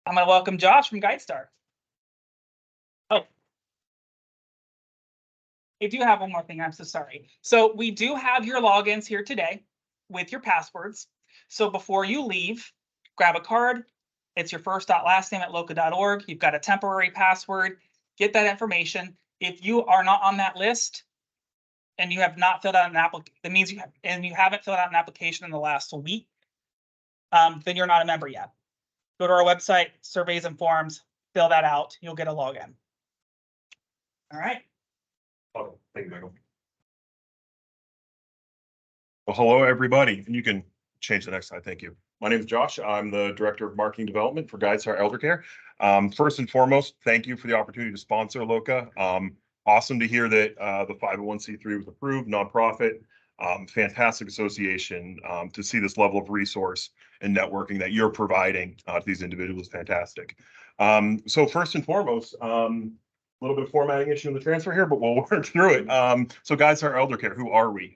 I'm going to welcome Josh from GuideStar. Oh, I do have one more thing. I'm so sorry. So we do have your logins here today with your passwords. So before you leave, grab a card. It's your first dot last name at loca.org. You've got a temporary password. Get that information. If you are not on that list and you have not filled out an application, that means you haven't filled out an application in the last week, then you're not a member yet. Go to our website, surveys and forms, fill that out. You'll get a login. All right. Oh, thank you, Michael. Well, hello, everybody. And you can change the next slide. Thank you. My name is Josh. I'm the Director of Marketing Development for GuideStar Eldercare. First and foremost, thank you for the opportunity to sponsor LOCA. Awesome to hear that the 501c3 was approved, nonprofit. Fantastic association. To see this level of resource and networking that you're providing to these individuals is fantastic. So first and foremost, a little bit of formatting issue in the transfer here, but we'll work through it. So GuideStar Eldercare, who are we?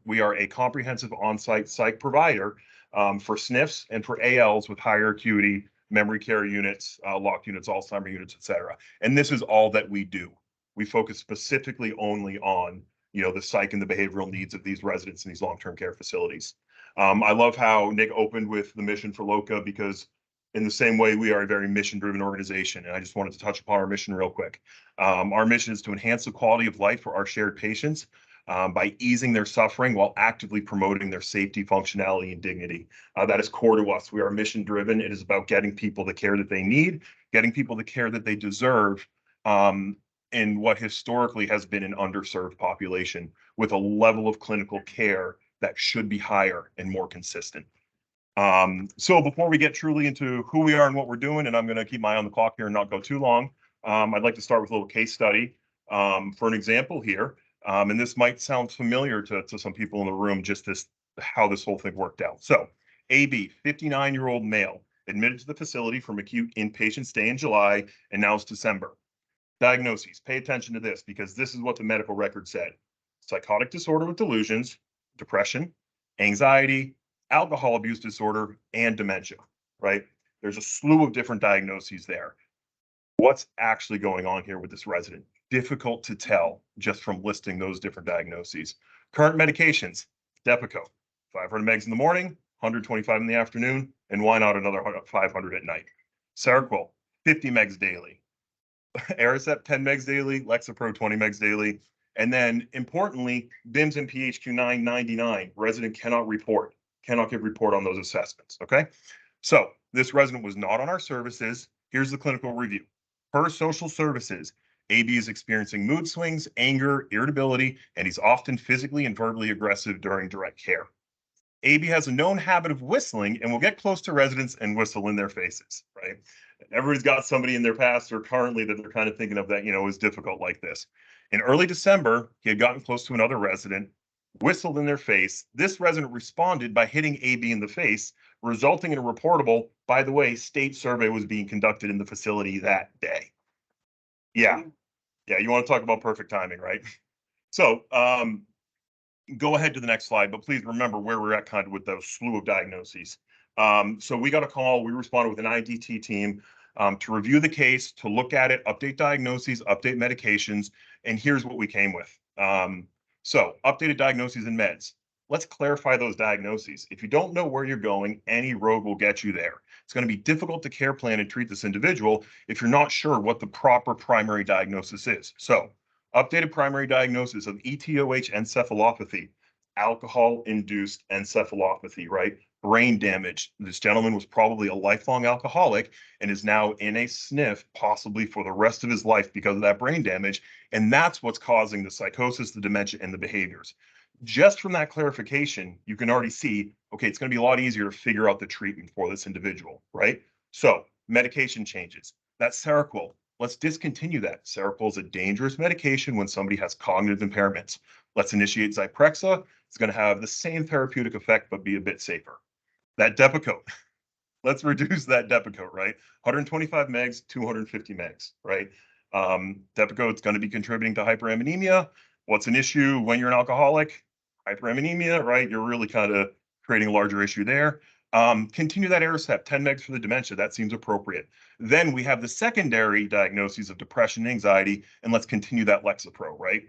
We are a comprehensive on-site psych provider for SNFs and for ALs with higher acuity memory care units, locked units, Alzheimer units, et cetera. And this is all that we do. We focus specifically only on, the psych and the behavioral needs of these residents in these long-term care facilities. I love how Nick opened with the mission for LOCA because in the same way, we are a very mission-driven organization. And I just wanted to touch upon our mission real quick. Our mission is to enhance the quality of life for our shared patients by easing their suffering while actively promoting their safety, functionality, and dignity. That is core to us. We are mission-driven. It is about getting people the care that they need, getting people the care that they deserve in what historically has been an underserved population with a level of clinical care that should be higher and more consistent. So before we get truly into who we are and what we're doing, and I'm going to keep my eye on the clock here and not go too long, I'd like to start with a little case study for an example here. And this might sound familiar to some people in the room, just how this whole thing worked out. So AB, 59-year-old male, admitted to the facility from acute inpatient stay in July, and now it's December. Diagnoses, pay attention to this because this is what the medical record said. Psychotic disorder with delusions, depression, anxiety, alcohol abuse disorder, and dementia, right? There's a slew of different diagnoses there. What's actually going on here with this resident? Difficult to tell just from listing those different diagnoses. Current medications, Depakote, 500 megs in the morning, 125 in the afternoon, and why not another 500 at night? Seroquel, 50 megs daily. Aricept, 10 megs daily, Lexapro, 20 megs daily. And then importantly, BIMS and PHQ-9, 99. Resident cannot give report on those assessments, okay? So this resident was not on our services. Here's the clinical review. Per social services, AB is experiencing mood swings, anger, irritability, and he's often physically and verbally aggressive during direct care. AB has a known habit of whistling and will get close to residents and whistle in their faces, right? Everybody's got somebody in their past or currently that they're kind of thinking of that, is difficult like this. In early December, he had gotten close to another resident, whistled in their face. This resident responded by hitting AB in the face, resulting in a reportable. By the way, state survey was being conducted in the facility that day. Yeah, you want to talk about perfect timing, right? So go ahead to the next slide, but please remember where we're at kind of with those slew of diagnoses. So we got a call, we responded with an IDT team to review the case, to look at it, update diagnoses, update medications, and here's what we came with. So updated diagnoses and meds. Let's clarify those diagnoses. If you don't know where you're going, any road will get you there. It's going to be difficult to care plan and treat this individual if you're not sure what the proper primary diagnosis is. So updated primary diagnosis of ETOH encephalopathy, alcohol-induced encephalopathy, right? Brain damage. This gentleman was probably a lifelong alcoholic and is now in a SNF, possibly for the rest of his life because of that brain damage. And that's what's causing the psychosis, the dementia, and the behaviors. Just from that clarification, you can already see, okay, it's going to be a lot easier to figure out the treatment for this individual, right? So medication changes. That's Seroquel. Let's discontinue that. Seroquel is a dangerous medication when somebody has cognitive impairments. Let's initiate Zyprexa. It's going to have the same therapeutic effect, but be a bit safer. That Depakote. Let's reduce that Depakote, right? 125 megs, 250 megs, right? Depakote's going to be contributing to hyperammonemia. What's an issue when you're an alcoholic? Hyperammonemia, right? You're really kind of creating a larger issue there. Continue that Aricept, 10 megs for the dementia. That seems appropriate. Then we have the secondary diagnoses of depression and anxiety, and let's continue that Lexapro, right?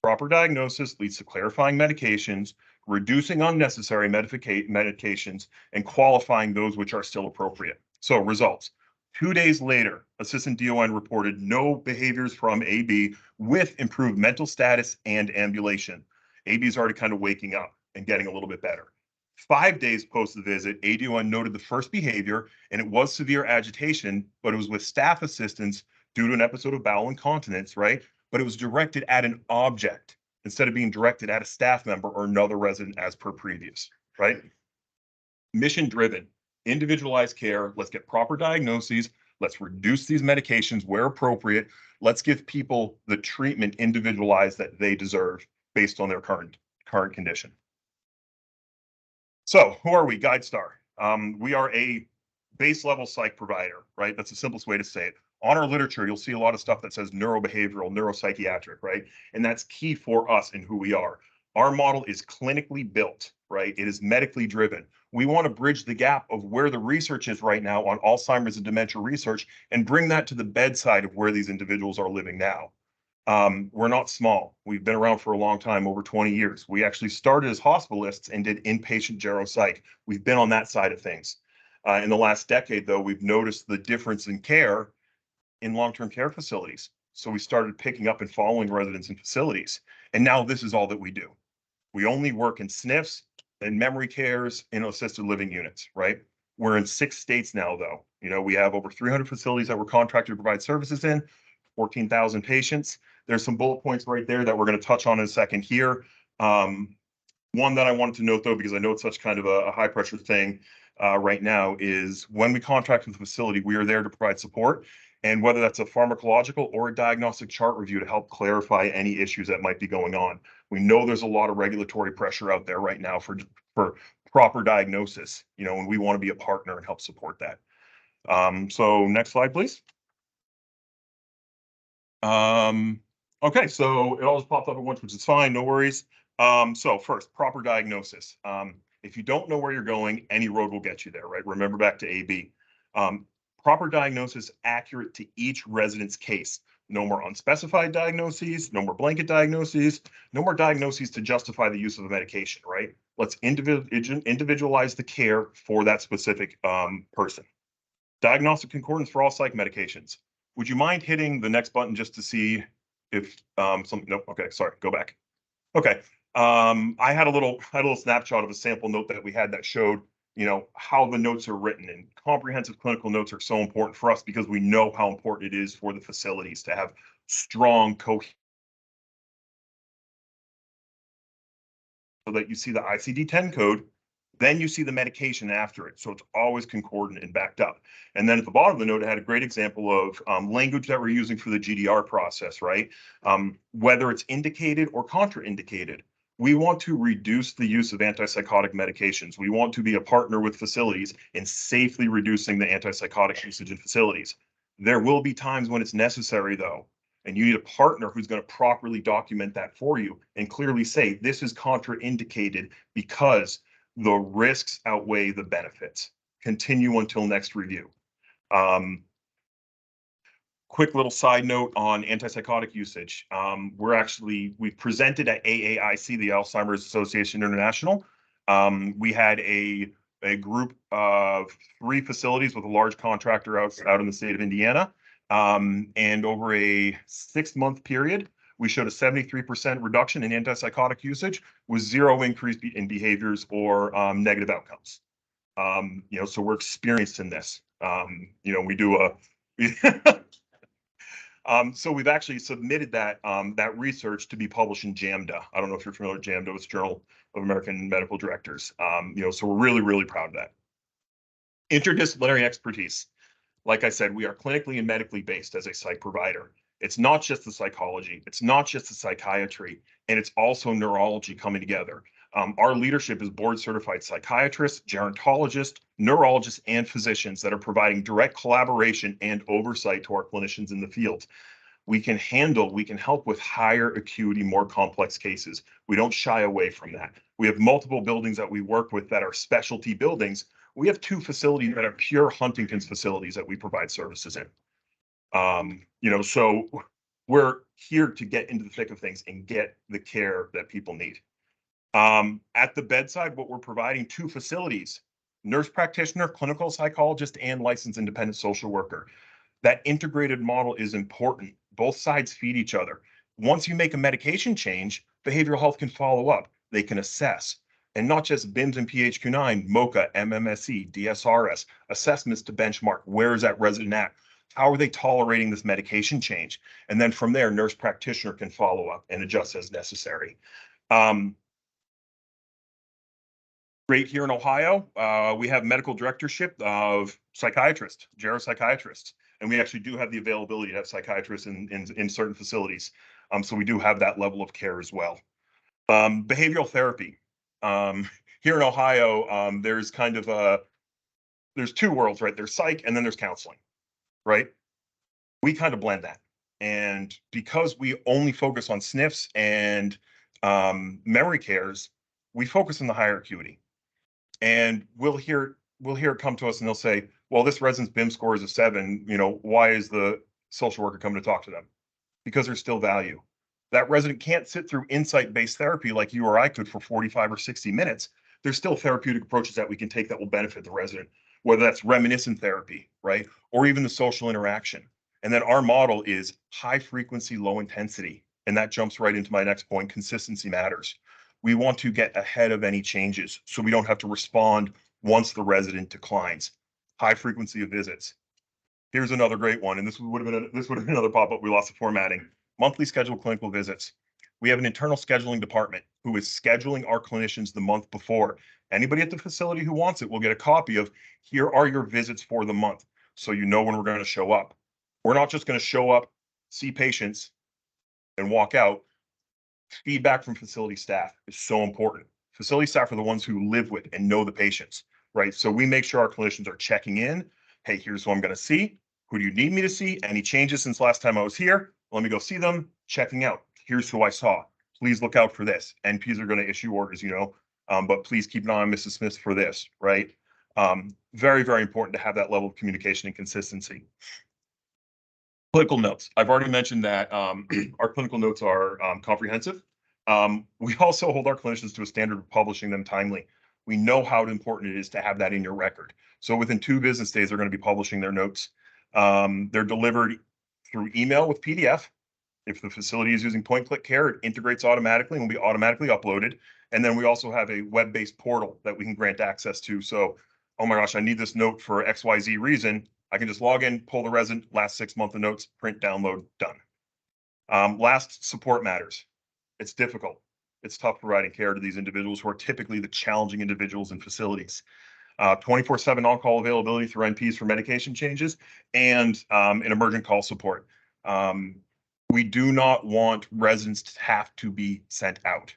Proper diagnosis leads to clarifying medications, reducing unnecessary medications, and qualifying those which are still appropriate. So results. 2 days later, Assistant DON reported no behaviors from AB with improved mental status and ambulation. AB is already kind of waking up and getting a little bit better. 5 days post the visit, ADON noted the first behavior, and it was severe agitation, but it was with staff assistance due to an episode of bowel incontinence, right? But it was directed at an object instead of being directed at a staff member or another resident as per previous, right? Mission driven, individualized care. Let's get proper diagnoses. Let's reduce these medications where appropriate. Let's give people the treatment individualized that they deserve based on their current condition. So who are we? GuideStar. We are a base level psych provider, right? That's the simplest way to say it. On our literature, you'll see a lot of stuff that says neurobehavioral, neuropsychiatric, right? And that's key for us in who we are. Our model is clinically built, right? It is medically driven. We want to bridge the gap of where the research is right now on Alzheimer's and dementia research and bring that to the bedside of where these individuals are living now. We're not small. We've been around for a long time, over 20 years. We actually started as hospitalists and did inpatient geropsych. We've been on that side of things. In the last decade, though, we've noticed the difference in care in long-term care facilities. So we started picking up and following residents in facilities. And now this is all that we do. We only work in SNFs and memory cares and assisted living units, right? We're in 6 states now, though. You know, we have over 300 facilities that we're contracted to provide services in, 14,000 patients. There's some bullet points right there that we're going to touch on in a second here. One that I wanted to note, though, because I know it's such kind of a high pressure thing right now, is when we contract with the facility, we are there to provide support. And whether that's a pharmacological or a diagnostic chart review to help clarify any issues that might be going on. We know there's a lot of regulatory pressure out there right now for proper diagnosis, you know, and we want to be a partner and help support that. So next slide, please. Okay, so it all just popped up at once, which is fine, no worries. So first, proper diagnosis. If you don't know where you're going, any road will get you there, right? Remember back to AB. Proper diagnosis accurate to each resident's case. No more unspecified diagnoses, no more blanket diagnoses, no more diagnoses to justify the use of a medication, right? Let's individualize the care for that specific person. Diagnostic concordance for all psych medications. Would you mind hitting the next button just to see if something, nope, okay, sorry, go back. Okay, I had a little snapshot of a sample note that we had that showed, you know, how the notes are written, and comprehensive clinical notes are so important for us because we know how important it is for the facilities to have strong so that you see the ICD-10 code, then you see the medication after it. So it's always concordant and backed up. And then at the bottom of the note, it had a great example of language that we're using for the GDR process, right? Whether it's indicated or contraindicated. We want to reduce the use of antipsychotic medications. We want to be a partner with facilities in safely reducing the antipsychotic usage in facilities. There will be times when it's necessary, though, and you need a partner who's going to properly document that for you and clearly say this is contraindicated because the risks outweigh the benefits. Continue until next review. Quick little side note on antipsychotic usage. We've presented at AAIC, the Alzheimer's Association International. We had a group of 3 facilities with a large contractor out in the state of Indiana. And over a 6-month period, we showed a 73% reduction in antipsychotic usage with 0 increase in behaviors or negative outcomes. You know, so we're experienced in this. You know, we do so we've actually submitted that research to be published in JAMDA. I don't know if you're familiar with JAMDA, it's Journal of American Medical Directors. You know, so we're really, really proud of that. Interdisciplinary expertise. Like I said, we are clinically and medically based as a psych provider. It's not just the psychology, it's not just the psychiatry, and it's also neurology coming together. Our leadership is board certified psychiatrists, gerontologists, neurologists, and physicians that are providing direct collaboration and oversight to our clinicians in the field. We can help with higher acuity, more complex cases. We don't shy away from that. We have multiple buildings that we work with that are specialty buildings We have 2 facilities that are pure Huntington's facilities that we provide services in. So we're here to get into the thick of things and get the care that people need. At the bedside, what we're providing 2 facilities, nurse practitioner, clinical psychologist, and licensed independent social worker. That integrated model is important. Both sides feed each other. Once you make a medication change, behavioral health can follow up. They can assess. And not just BIMS and PHQ-9, MOCA, MMSE, DSRS, assessments to benchmark. Where is that resident at? How are they tolerating this medication change? And then from there, nurse practitioner can follow up and adjust as necessary. Right here in Ohio, we have medical directorship of psychiatrists, geropsychiatrists, and we actually do have the availability to have psychiatrists in certain facilities. So we do have that level of care as well. Behavioral therapy. Here in Ohio, there's there's 2 worlds, right? There's psych and then there's counseling, right? We kind of blend that. And because we only focus on SNFs and memory cares, we focus on the higher acuity. And we'll hear it come to us and they'll say, well, this resident's BIM score is a 7, why is the social worker coming to talk to them? Because there's still value. That resident can't sit through insight-based therapy like you or I could for 45 or 60 minutes. There's still therapeutic approaches that we can take that will benefit the resident, whether that's reminiscent therapy, right? Or even the social interaction. And then our model is high frequency, low intensity. And that jumps right into my next point, consistency matters. We want to get ahead of any changes so we don't have to respond once the resident declines. High frequency of visits. Here's another great one, and this would have been another pop-up. We lost the formatting. Monthly scheduled clinical visits. We have an internal scheduling department who is scheduling our clinicians the month before. Anybody at the facility who wants it will get a copy of, here are your visits for the month, so you know when we're going to show up. We're not just going to show up, see patients, and walk out. Feedback from facility staff is so important. Facility staff are the ones who live with and know the patients, right? So we make sure our clinicians are checking in. Hey, here's who I'm going to see. Who do you need me to see? Any changes since last time I was here? Let me go see them. Checking out. Here's who I saw. Please look out for this. NPs are going to issue orders, but please keep an eye on Mrs. Smith for this, right? Very, very important to have that level of communication and consistency. Clinical notes. I've already mentioned that our clinical notes are comprehensive. We also hold our clinicians to a standard of publishing them timely. We know how important it is to have that in your record. So within 2 business days, they're going to be publishing their notes. They're delivered through email with PDF. If the facility is using point-click care, it integrates automatically and will be automatically uploaded. And then we also have a web-based portal that we can grant access to. So, oh my gosh, I need this note for XYZ reason. I can just log in, pull the resident, last 6 months of notes, print, download, done. Last, support matters. It's difficult. It's tough providing care to these individuals who are typically the challenging individuals in facilities. 24/7 on-call availability through NPs for medication changes and an emergent call support. We do not want residents to have to be sent out.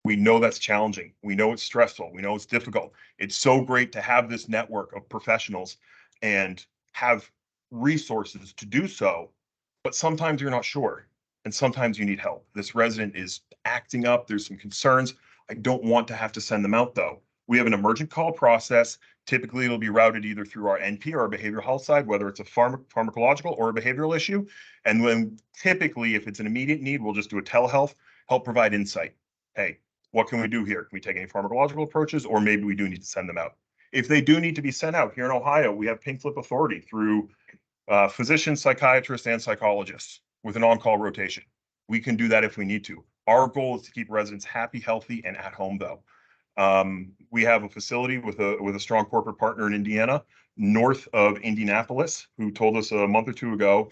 We know that's challenging. We know it's stressful. We know it's difficult. It's so great to have this network of professionals and have resources to do so, but sometimes you're not sure and sometimes you need help. This resident is acting up. There's some concerns. I don't want to have to send them out though. We have an emergent call process. Typically, it'll be routed either through our NP or our behavioral health side, whether it's a pharmacological or a behavioral issue. And when typically, if it's an immediate need, we'll just do a telehealth, help provide insight. Hey, what can we do here? Can we take any pharmacological approaches, or maybe we do need to send them out? If they do need to be sent out, here in Ohio, we have pink slip authority through physicians, psychiatrists, and psychologists with an on-call rotation. We can do that if we need to. Our goal is to keep residents happy, healthy, and at home though. We have a facility with a strong corporate partner in Indiana, north of Indianapolis, who told us a month or 2 ago,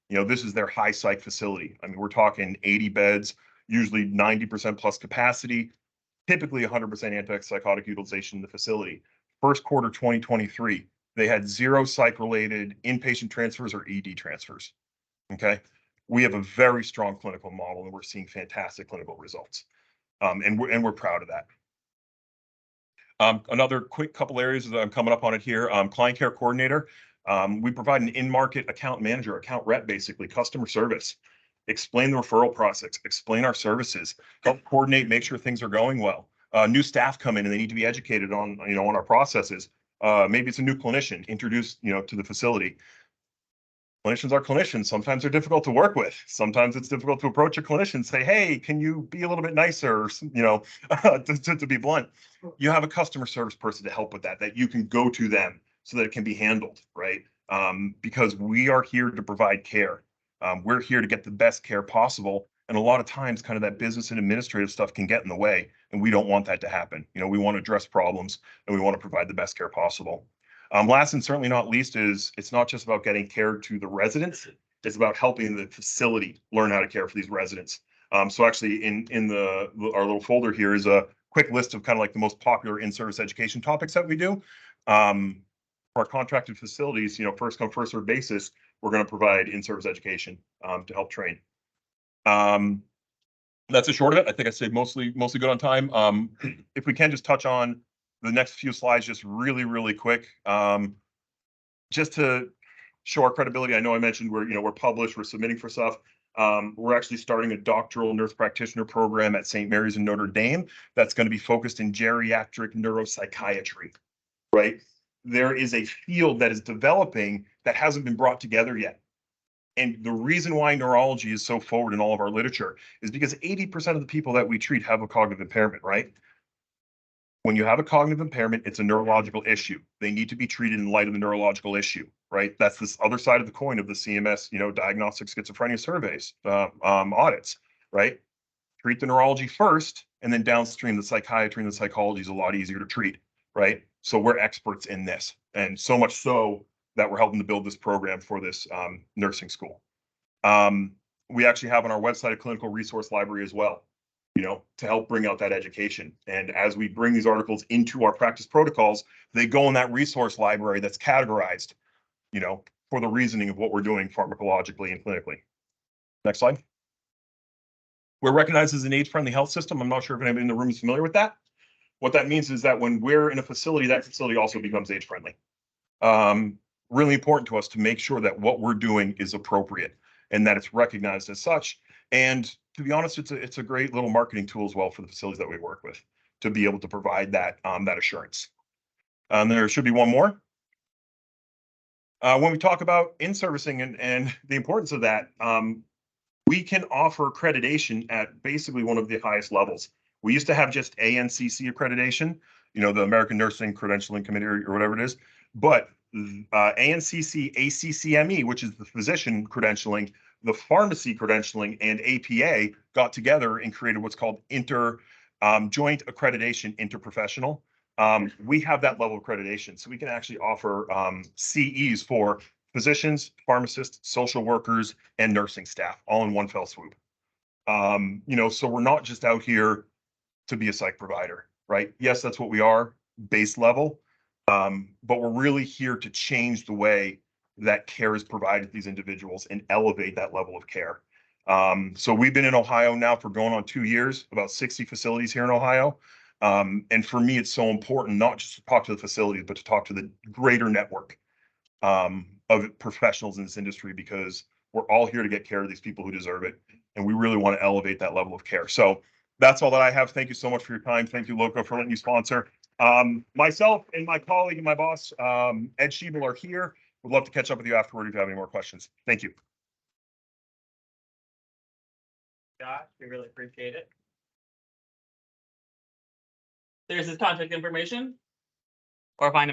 this is their high psych facility. I mean, we're talking 80 beds, usually 90% plus capacity, typically 100% antipsychotic utilization in the facility. First quarter 2023, they had 0 psych-related inpatient transfers or ED transfers. Okay, we have a very strong clinical model, and we're seeing fantastic clinical results, and we're proud of that. Another quick couple areas that I'm coming up on it here. Client care coordinator. We provide an in-market account manager, account rep, basically customer service. Explain the referral process, explain our services, help coordinate, make sure things are going well. New staff come in and they need to be educated on, on our processes. Maybe it's a new clinician introduced, to the facility. Clinicians are clinicians. Sometimes they're difficult to work with. Sometimes it's difficult to approach a clinician and say, hey, can you be a little bit nicer? To be blunt, you have a customer service person to help with that you can go to them so that it can be handled, right? Because we are here to provide care. We're here to get the best care possible. And a lot of times kind of that business and administrative stuff can get in the way. And we don't want that to happen. We want to address problems and we want to provide the best care possible. Last and certainly not least is it's not just about getting care to the residents. It's about helping the facility learn how to care for these residents. So actually in our little folder here is a quick list of kind of like the most popular in-service education topics that we do. For our contracted facilities, first come, first served basis, we're going to provide in-service education to help train. That's a short of it. I think I stayed mostly good on time. If we can just touch on the next few slides, just really quick, just to show our credibility. I know I mentioned we're published, we're submitting for stuff. We're actually starting a doctoral nurse practitioner program at St. Mary's in Notre Dame that's going to be focused in geriatric neuropsychiatry, right? There is a field that is developing that hasn't been brought together yet. And the reason why neurology is so forward in all of our literature is because 80% of the people that we treat have a cognitive impairment, right? When you have a cognitive impairment, it's a neurological issue. They need to be treated in light of the neurological issue, right? That's this other side of the coin of the CMS, diagnostic schizophrenia surveys, audits, right? Treat the neurology first, and then downstream the psychiatry and the psychology is a lot easier to treat, right? So we're experts in this, and so much so that we're helping to build this program for this nursing school. We actually have on our website a clinical resource library as well, to help bring out that education. And as we bring these articles into our practice protocols, they go in that resource library that's categorized, for the reasoning of what we're doing pharmacologically and clinically. Next slide. We're recognized as an age-friendly health system. I'm not sure if anybody in the room is familiar with that. What that means is that when we're in a facility, that facility also becomes age-friendly. Really important to us to make sure that what we're doing is appropriate and that it's recognized as such. And to be honest, it's a great little marketing tool as well for the facilities that we work with to be able to provide that assurance. There should be one more. When we talk about in-servicing and the importance of that, we can offer accreditation at basically one of the highest levels. We used to have just ANCC accreditation, the American Nursing Credentialing Committee or whatever it is, but ANCC, ACCME, which is the physician credentialing, the pharmacy credentialing, and APA got together and created what's called joint accreditation interprofessional. We have that level of accreditation, so we can actually offer CEs for physicians, pharmacists, social workers, and nursing staff all in one fell swoop. So we're not just out here to be a psych provider, right? Yes, that's what we are, base level. But we're really here to change the way that care is provided to these individuals and elevate that level of care. So we've been in Ohio now for going on 2 years, about 60 facilities here in Ohio. And for me, it's so important not just to talk to the facilities, but to talk to the greater network of professionals in this industry, because we're all here to get care of these people who deserve it. And we really want to elevate that level of care. So that's all that I have. Thank you so much for your time. Thank you, Loco, for letting me sponsor. Myself and my colleague and my boss, Ed Schiebel, are here. Would love to catch up with you afterward if you have any more questions. Thank you. Josh, we really appreciate it. There's his contact information, or find